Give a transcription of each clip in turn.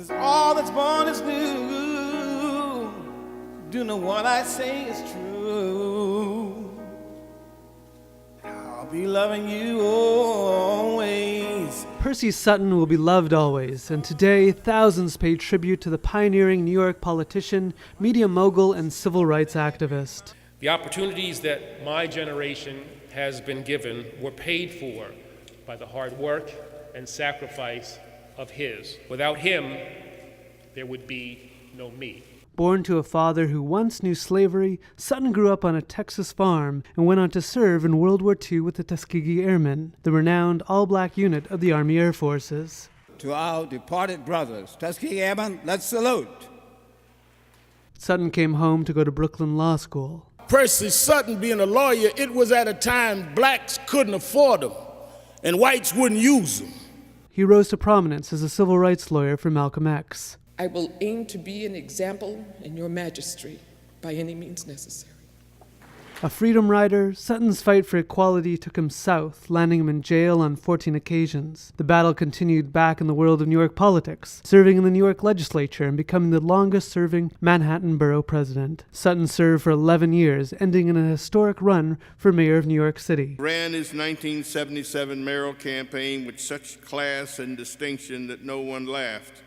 Since all that's born is new, do know what I say is true. I'll be loving you always. Percy Sutton will be loved always, and today thousands pay tribute to the pioneering New York politician, media mogul, and civil rights activist. The opportunities that my generation has been given were paid for by the hard work and sacrifice of his. Without him, there would be no me. Born to a father who once knew slavery, Sutton grew up on a Texas farm and went on to serve in World War II with the Tuskegee Airmen, the renowned all-black unit of the Army Air Forces. To our departed brothers, Tuskegee Airmen, let's salute. Sutton came home to go to Brooklyn Law School. Percy Sutton being a lawyer, it was at a time blacks couldn't afford them and whites wouldn't use them. He rose to prominence as a civil rights lawyer for Malcolm X. I will aim to be an example in your magistracy by any means necessary. A freedom rider, Sutton's fight for equality took him south, landing him in jail on 14 occasions. The battle continued back in the world of New York politics, serving in the New York legislature and becoming the longest-serving Manhattan borough president. Sutton served for 11 years, ending in a historic run for mayor of New York City. Ran his 1977 mayoral campaign with such class and distinction that no one laughed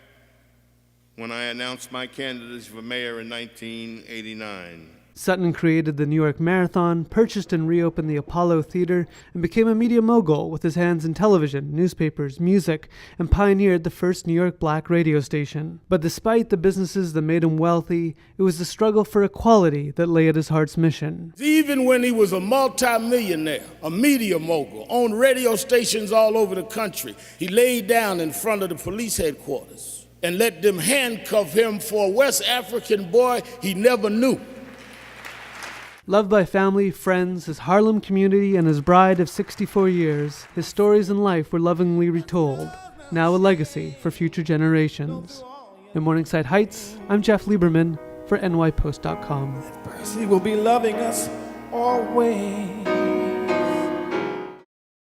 when I announced my candidacy for mayor in 1989. Sutton created the New York Marathon, purchased and reopened the Apollo Theater, and became a media mogul with his hands in television, newspapers, music, and pioneered the first New York black radio station. But despite the businesses that made him wealthy, it was the struggle for equality that lay at his heart's mission. Even when he was a multimillionaire, a media mogul, owned radio stations all over the country, he laid down in front of the police headquarters and let them handcuff him for a West African boy he never knew. Loved by family, friends, his Harlem community, and his bride of 64 years, his stories in life were lovingly retold, now a legacy for future generations. In Morningside Heights, I'm Jeff Lieberman for NYPost.com. Percy will be loving us always.